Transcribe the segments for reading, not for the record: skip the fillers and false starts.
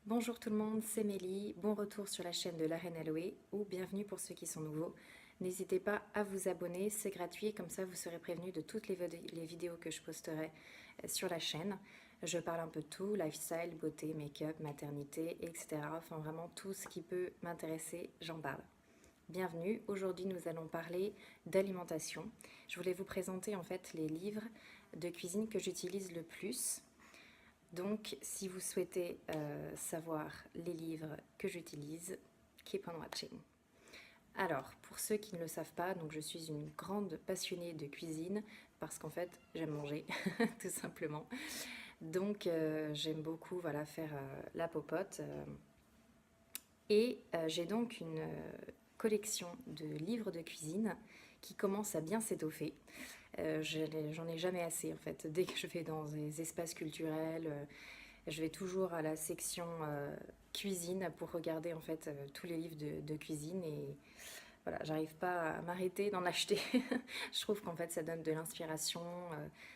Bonjour tout le monde, c'est Mélie, bon retour sur la chaîne de la Reine Aloé ou bienvenue pour ceux qui sont nouveaux. N'hésitez pas à vous abonner, c'est gratuit, comme ça vous serez prévenus de toutes les vidéos que je posterai sur la chaîne. Je parle un peu de tout, lifestyle, beauté, make-up, maternité, etc. Enfin vraiment tout ce qui peut m'intéresser, j'en parle. Bienvenue, aujourd'hui nous allons parler d'alimentation. Je voulais vous présenter en fait les livres de cuisine que j'utilise le plus. Donc, si vous souhaitez savoir les livres que j'utilise, keep on watching. Alors, pour ceux qui ne le savent pas, donc je suis une grande passionnée de cuisine parce qu'en fait, j'aime manger, tout simplement. Donc, j'aime beaucoup voilà, faire la popote. J'ai donc une collection de livres de cuisine qui commence à bien s'étoffer. J'en ai jamais assez en fait. Dès que je vais dans des espaces culturels, je vais toujours à la section cuisine pour regarder en fait tous les livres de cuisine et voilà, j'arrive pas à m'arrêter d'en acheter. Je trouve qu'en fait ça donne de l'inspiration,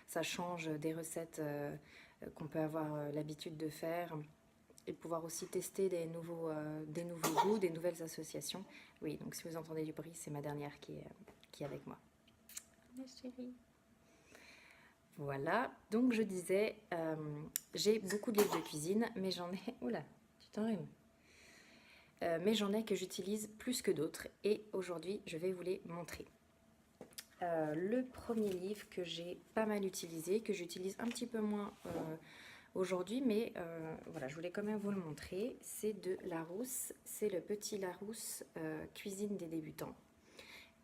ça change des recettes qu'on peut avoir l'habitude de faire et pouvoir aussi tester des nouveaux goûts, des nouvelles associations. Oui, donc si vous entendez du bruit, c'est ma dernière qui est avec moi. Ma chérie. Voilà, donc je disais, j'ai beaucoup de livres de cuisine, mais j'en ai... Oula, tu t'enrhumes. Mais j'en ai que j'utilise plus que d'autres, et aujourd'hui, je vais vous les montrer. Le premier livre que j'ai pas mal utilisé, que j'utilise un petit peu moins aujourd'hui, mais voilà, je voulais quand même vous le montrer, c'est de Larousse, c'est le petit Larousse Cuisine des débutants.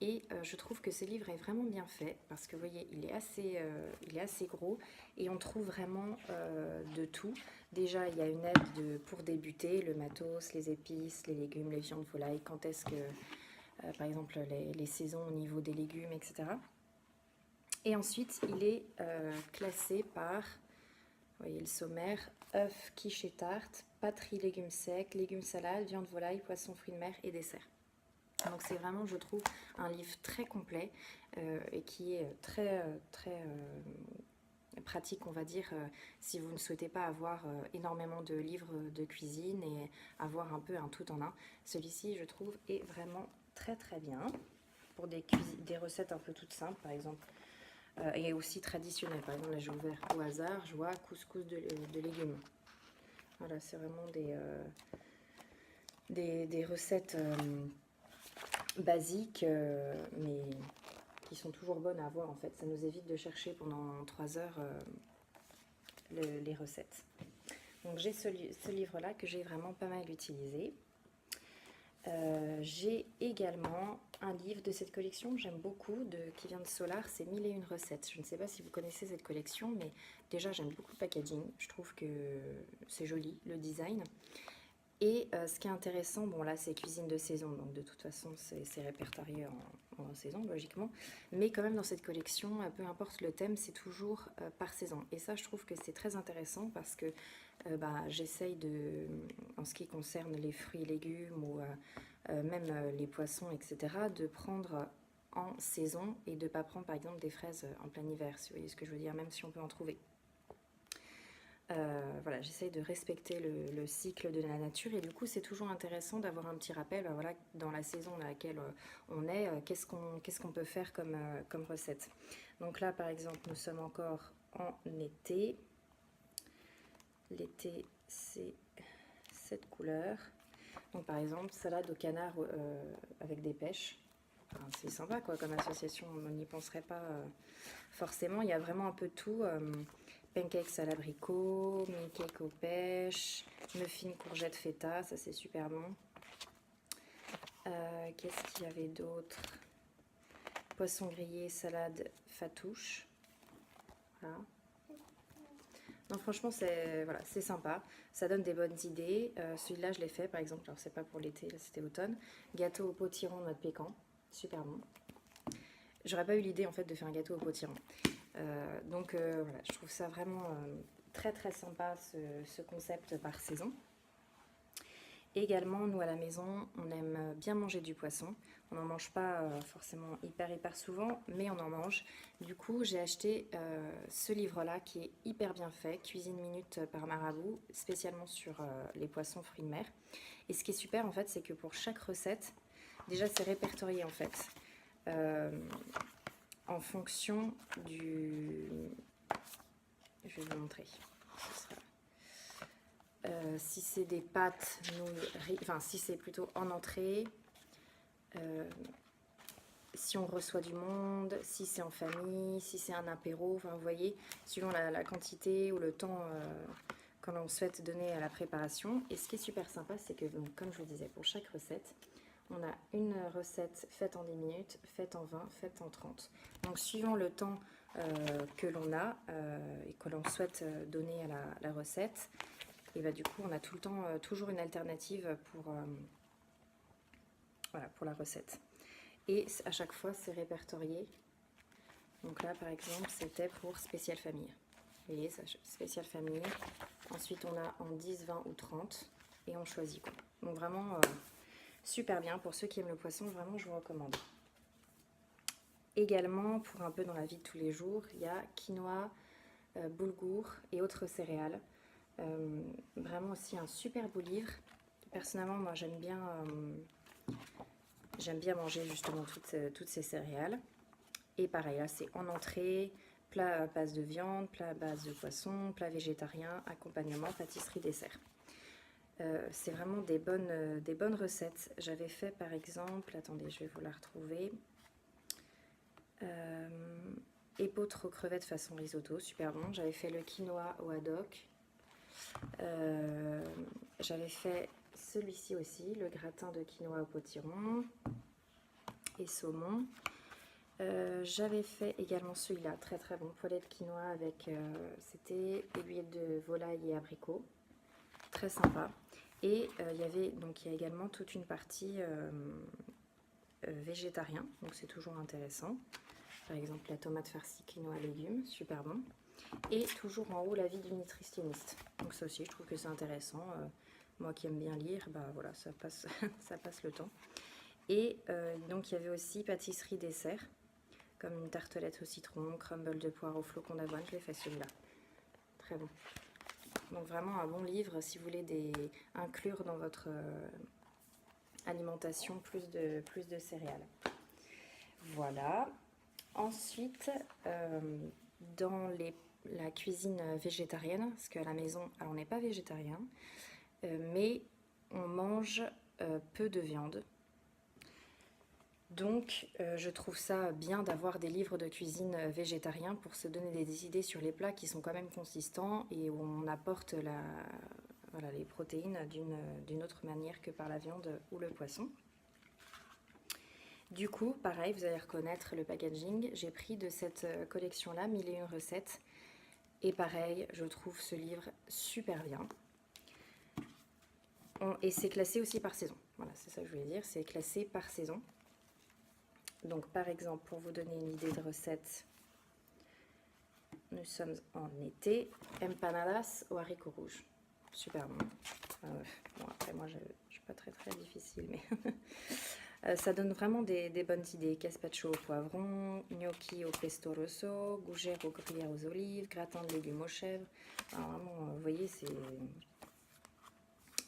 Et je trouve que ce livre est vraiment bien fait parce que vous voyez, il est assez gros et on trouve vraiment de tout. Déjà, il y a une aide pour débuter, le matos, les épices, les légumes, les viandes, volailles, quand est-ce que, par exemple, les saisons au niveau des légumes, etc. Et ensuite, il est classé par, vous voyez le sommaire, œufs, quiche et tarte, pâterie, légumes secs, légumes salades, viande, volaille, poisson, fruits de mer et dessert. Donc c'est vraiment, je trouve, un livre très complet et qui est très pratique, on va dire, si vous ne souhaitez pas avoir énormément de livres de cuisine et avoir un peu un tout en un. Celui-ci, je trouve, est vraiment très bien pour des recettes un peu toutes simples, par exemple, et aussi traditionnelles. Par exemple, là j'ai ouvert au hasard, je vois couscous de légumes. Voilà, c'est vraiment des recettes basiques, mais qui sont toujours bonnes à avoir en fait. Ça nous évite de chercher pendant 3 heures les recettes. Donc j'ai ce livre-là que j'ai vraiment pas mal utilisé. J'ai également un livre de cette collection que j'aime beaucoup, qui vient de Solar, c'est 1001 recettes. Je ne sais pas si vous connaissez cette collection, mais déjà j'aime beaucoup le packaging. Je trouve que c'est joli, le design. Et ce qui est intéressant, bon là c'est cuisine de saison, donc de toute façon c'est répertorié en saison logiquement, mais quand même dans cette collection, peu importe le thème, c'est toujours par saison. Et ça je trouve que c'est très intéressant parce que j'essaye de, en ce qui concerne les fruits et légumes ou même les poissons, etc., de prendre en saison et de ne pas prendre par exemple des fraises en plein hiver, si vous voyez ce que je veux dire, même si on peut en trouver. Voilà, j'essaye de respecter le cycle de la nature et du coup c'est toujours intéressant d'avoir un petit rappel, voilà, dans la saison dans laquelle on est, qu'est-ce qu'on peut faire comme recette. Donc là par exemple nous sommes encore en été. L'été c'est cette couleur. Donc par exemple salade au canard avec des pêches. Enfin, c'est sympa quoi comme association, on n'y penserait pas forcément, il y a vraiment un peu de tout. Pancakes à l'abricot, mini cake aux pêches, muffins courgettes feta, ça c'est super bon. Qu'est-ce qu'il y avait d'autre? Poisson grillé, salade fatouche. Voilà. Non, franchement, voilà, c'est sympa. Ça donne des bonnes idées. Celui-là, je l'ai fait par exemple. Alors, c'est pas pour l'été, là c'était automne. Gâteau au potiron noix de pécan. Super bon. J'aurais pas eu l'idée en fait de faire un gâteau au potiron. Donc voilà, je trouve ça vraiment très sympa ce concept par saison. Également, nous à la maison, on aime bien manger du poisson. On n'en mange pas forcément hyper souvent, mais on en mange. Du coup, j'ai acheté ce livre-là qui est hyper bien fait, Cuisine Minute par Marabout, spécialement sur les poissons fruits de mer. Et ce qui est super en fait, c'est que pour chaque recette, déjà c'est répertorié en fait en fonction du... Je vais vous montrer. Ce sera... si c'est des pâtes, nouilles, enfin si c'est plutôt en entrée, si on reçoit du monde, si c'est en famille, si c'est un apéro, enfin vous voyez, suivant la quantité ou le temps quand on souhaite donner à la préparation. Et ce qui est super sympa, c'est que, donc, comme je vous disais, pour chaque recette, on a une recette faite en 10 minutes, faite en 20, faite en 30. Donc suivant le temps que l'on a et que l'on souhaite donner à la recette, et bah, du coup on a tout le temps toujours une alternative voilà, pour la recette. Et à chaque fois c'est répertorié. Donc là par exemple c'était pour spécial famille. Vous voyez, ça, spécial famille. Ensuite on a en 10, 20 ou 30 et on choisit quoi. Donc vraiment super bien pour ceux qui aiment le poisson, vraiment je vous recommande. Également pour un peu dans la vie de tous les jours, il y a quinoa, boulgour et autres céréales. Vraiment aussi un super beau livre. Personnellement moi j'aime bien manger justement toutes ces céréales. Et pareil là c'est en entrée, plat à base de viande, plat à base de poisson, plat végétarien, accompagnement, pâtisserie, dessert. C'est vraiment des bonnes recettes. J'avais fait par exemple, attendez je vais vous la retrouver, épeautre aux crevettes façon risotto, super bon. J'avais fait le quinoa au haddock. J'avais fait celui-ci aussi, le gratin de quinoa au potiron et saumon. J'avais fait également celui-là, très très bon, poulet de quinoa avec, c'était aiguille de volaille et abricot, très sympa. Et il y a également toute une partie végétarien, donc c'est toujours intéressant. Par exemple la tomate farcie quinoa légumes, super bon. Et toujours en haut l'avis du nutritionniste. Donc ça aussi je trouve que c'est intéressant. Moi qui aime bien lire, bah voilà, ça passe, ça passe le temps. Et donc il y avait aussi pâtisserie dessert, comme une tartelette au citron, crumble de poire au flocon d'avoine, je l'ai fait celui-là. Très bon. Donc vraiment un bon livre si vous voulez inclure dans votre alimentation plus de céréales. Voilà. Ensuite, dans la cuisine végétarienne, parce qu'à la maison, alors on n'est pas végétarien, mais on mange peu de viande. Donc je trouve ça bien d'avoir des livres de cuisine végétariens pour se donner des idées sur les plats qui sont quand même consistants et où on apporte les protéines d'une autre manière que par la viande ou le poisson. Du coup, pareil, vous allez reconnaître le packaging. J'ai pris de cette collection-là 1001 recettes. Et pareil, je trouve ce livre super bien. Et c'est classé aussi par saison. Voilà, c'est ça que je voulais dire, c'est classé par saison. Donc par exemple, pour vous donner une idée de recette, nous sommes en été, empanadas aux haricots rouges. Super bon. Bon après moi je suis pas très difficile, mais ça donne vraiment des bonnes idées. Gazpacho au poivron, gnocchi au pesto rosso, gougère aux gruyères aux olives, gratin de légumes aux chèvres. Alors vraiment, vous voyez,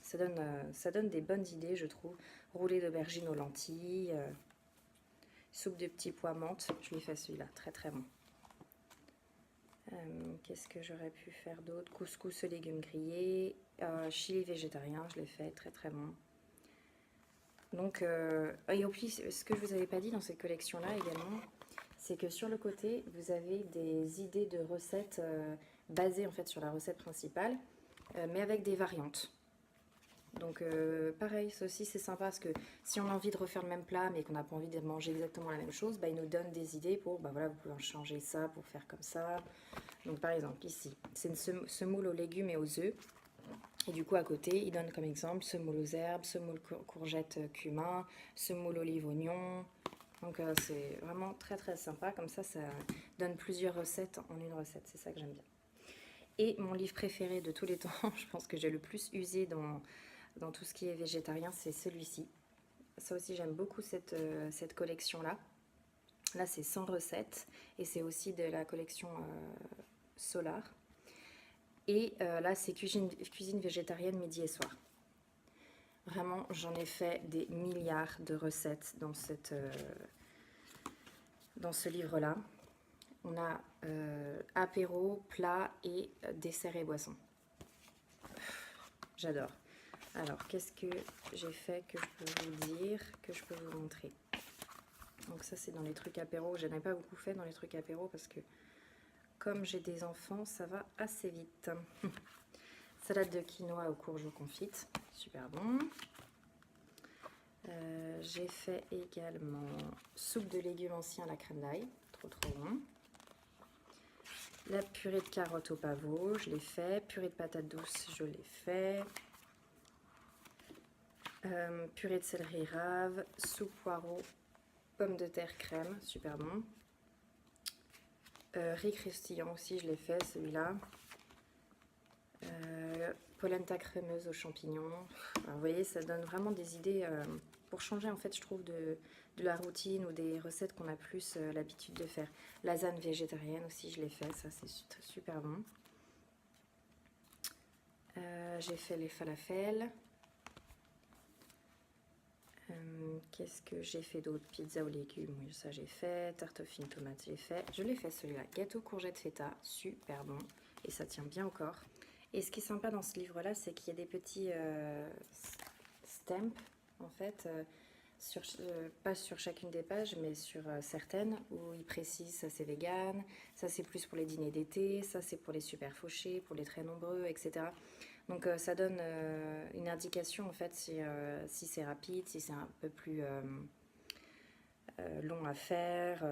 ça donne des bonnes idées, je trouve. Roulé d'aubergines aux lentilles, soupe de petits pois menthe, je l'ai fait celui-là, très bon. Qu'est-ce que j'aurais pu faire d'autre? Couscous aux légumes grillés, chili végétarien, je l'ai fait, très bon. Donc, et en plus, ce que je vous avais pas dit dans cette collection-là également, c'est que sur le côté, vous avez des idées de recettes basées en fait sur la recette principale, mais avec des variantes. Donc pareil, ça aussi c'est sympa parce que si on a envie de refaire le même plat mais qu'on n'a pas envie de manger exactement la même chose, bah, il nous donne des idées pour, bah voilà, vous pouvez en changer ça pour faire comme ça. Donc par exemple ici, c'est une semoule aux légumes et aux œufs. Et du coup à côté, il donne comme exemple semoule aux herbes, semoule courgette cumin, semoule olive oignon. Donc c'est vraiment très sympa, comme ça donne plusieurs recettes en une recette, c'est ça que j'aime bien. Et mon livre préféré de tous les temps, je pense que j'ai le plus usé dans tout ce qui est végétarien, c'est celui-ci. Ça aussi, j'aime beaucoup cette collection-là. Là, c'est 100 recettes et c'est aussi de la collection Solar. Et là, c'est cuisine végétarienne midi et soir. Vraiment, j'en ai fait des milliards de recettes dans ce livre-là. On a apéro, plat et dessert et boisson. J'adore. Alors, qu'est-ce que j'ai fait que je peux vous dire, que je peux vous montrer? Donc ça, c'est dans les trucs apéro. Je n'ai pas beaucoup fait dans les trucs apéro parce que comme j'ai des enfants, ça va assez vite. Salade de quinoa aux courgettes confites, super bon. J'ai fait également soupe de légumes anciens à la crème d'ail, trop bon. La purée de carottes au pavot, je l'ai fait. Purée de patates douces, je l'ai fait. Purée de céleri rave, soupe poireau, pommes de terre crème, super bon. Riz croustillant aussi, je l'ai fait celui-là. Polenta crémeuse aux champignons. Alors, vous voyez, ça donne vraiment des idées pour changer, en fait, je trouve, de la routine ou des recettes qu'on a plus l'habitude de faire. Lasagne végétarienne aussi, je l'ai fait, ça c'est super bon. J'ai fait les falafels. Qu'est-ce que j'ai fait d'autre? Pizza aux légumes, oui, ça j'ai fait. Tarte aux fines tomates, j'ai fait. Je l'ai fait celui-là. Gâteau courgette feta, super bon. Et ça tient bien au corps. Et ce qui est sympa dans ce livre-là, c'est qu'il y a des petits stamps, en fait, pas sur chacune des pages, mais sur certaines, où ils précisent ça c'est vegan, ça c'est plus pour les dîners d'été, ça c'est pour les super fauchés, pour les très nombreux, etc. Donc ça donne une indication en fait si c'est rapide, si c'est un peu plus long à faire.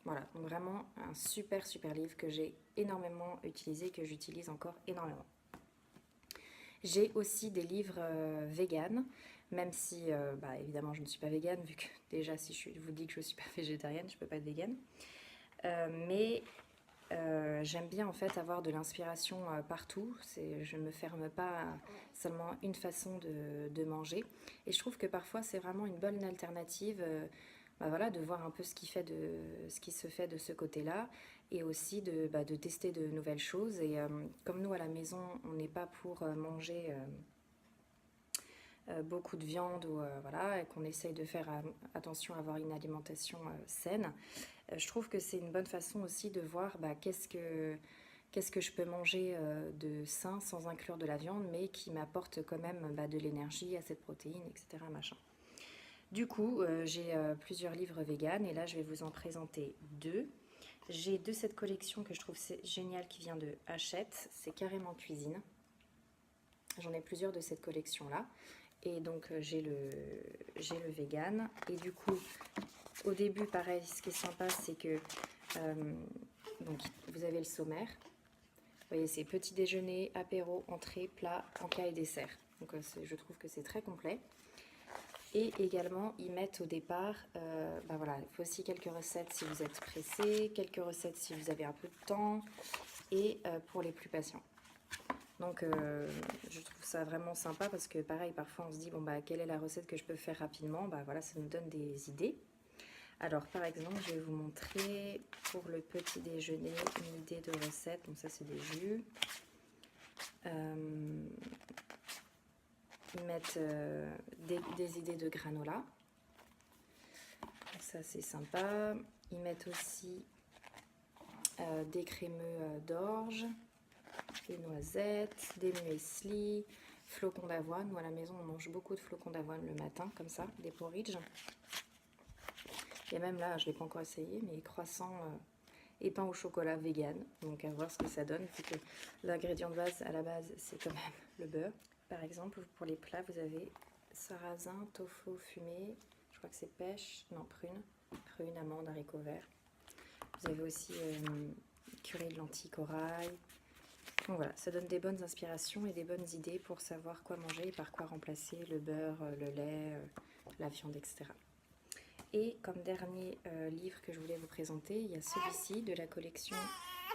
Voilà, donc vraiment un super livre que j'ai énormément utilisé, que j'utilise encore énormément. J'ai aussi des livres véganes, même si évidemment je ne suis pas végane, vu que déjà si je vous dis que je ne suis pas végétarienne, je ne peux pas être végane. Mais j'aime bien en fait avoir de l'inspiration partout. Je ne me ferme pas à seulement une façon de manger. Et je trouve que parfois c'est vraiment une bonne alternative voilà, de voir un peu ce qui se fait de ce côté-là. Et aussi de tester de nouvelles choses. Et comme nous à la maison, on n'est pas pour manger beaucoup de viande ou voilà, et qu'on essaye de faire attention à avoir une alimentation saine, je trouve que c'est une bonne façon aussi de voir qu'est-ce que je peux manger de sain sans inclure de la viande, mais qui m'apporte quand même de l'énergie, assez de protéines, etc. Machin. Du coup, j'ai plusieurs livres véganes et là je vais vous en présenter deux. J'ai de cette collection que je trouve géniale qui vient de Hachette, c'est Carrément Cuisine. J'en ai plusieurs de cette collection-là. Et donc j'ai le vegan. Et du coup, au début, pareil, ce qui est sympa, c'est que donc, vous avez le sommaire. Vous voyez, c'est petit déjeuner, apéro, entrée, plat, encas et dessert. Donc je trouve que c'est très complet. Et également, ils mettent au départ, voilà, il faut aussi quelques recettes si vous êtes pressé, quelques recettes si vous avez un peu de temps, et pour les plus patients. Donc je trouve ça vraiment sympa parce que pareil, parfois on se dit, quelle est la recette que je peux faire rapidement? Voilà, ça nous donne des idées. Alors par exemple, je vais vous montrer pour le petit déjeuner une idée de recette. Donc ça c'est des jus. Ils mettent des idées de granola. Donc ça c'est sympa. Ils mettent aussi des crémeux d'orge, des noisettes, des muesli, flocons d'avoine. Nous à la maison on mange beaucoup de flocons d'avoine le matin, comme ça, des porridge. Et même là, je ne l'ai pas encore essayé, mais croissants et pain au chocolat vegan. Donc à voir ce que ça donne, vu que l'ingrédient de base à la base c'est quand même le beurre. Par exemple, pour les plats, vous avez sarrasin, tofu fumé, je crois que c'est pêche, non prune, amande, haricots verts. Vous avez aussi curry de lentilles corail. Donc voilà, ça donne des bonnes inspirations et des bonnes idées pour savoir quoi manger et par quoi remplacer le beurre, le lait, la viande, etc. Et comme dernier livre que je voulais vous présenter, il y a celui-ci de la collection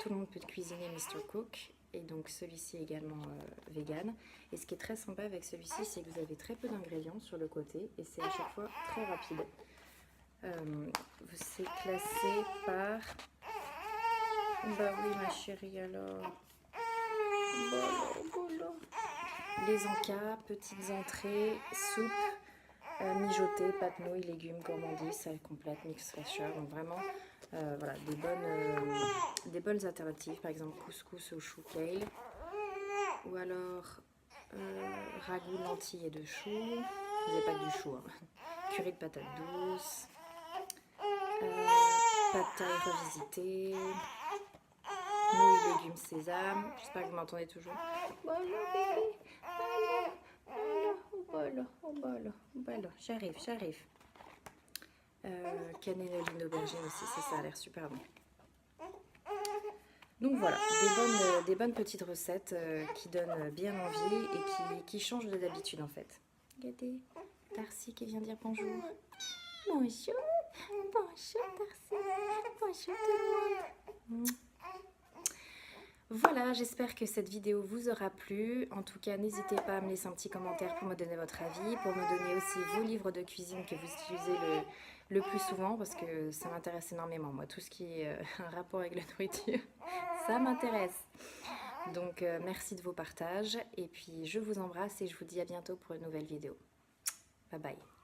Tout le monde peut cuisiner Mr. Cook. et donc celui-ci également vegan. Et ce qui est très sympa avec celui-ci, c'est que vous avez très peu d'ingrédients sur le côté et c'est à chaque fois très rapide. C'est classé par... Bah oui ma chérie alors. Les encas, petites entrées, soupe, mijotée, pâte nouilles, légumes, gourmandise, salade complète, mix fraîcheur. Donc vraiment voilà, des bonnes alternatives, par exemple couscous au chou kale. Ou alors ragoût lentilles et de choux. Vous n'avez pas que du chou, hein. Curry de patates douces. Pad thai revisité. Nouilles, légumes, sésame. J'espère que vous m'entendez toujours. Voilà, bébé. Voilà. J'arrive. Cannelloline d'aubergine aussi, ça a l'air super bon. Donc voilà, des bonnes petites recettes qui donnent bien envie et qui changent de d'habitude en fait. Regardez, Darcy qui vient dire bonjour. Bonjour Darcy. Bonjour tout le monde. Voilà, j'espère que cette vidéo vous aura plu. En tout cas, n'hésitez pas à me laisser un petit commentaire pour me donner votre avis, pour me donner aussi vos livres de cuisine que vous utilisez le plus souvent, parce que ça m'intéresse énormément. Moi, tout ce qui est un rapport avec la nourriture, ça m'intéresse. Donc, merci de vos partages. Et puis, je vous embrasse et je vous dis à bientôt pour une nouvelle vidéo. Bye bye.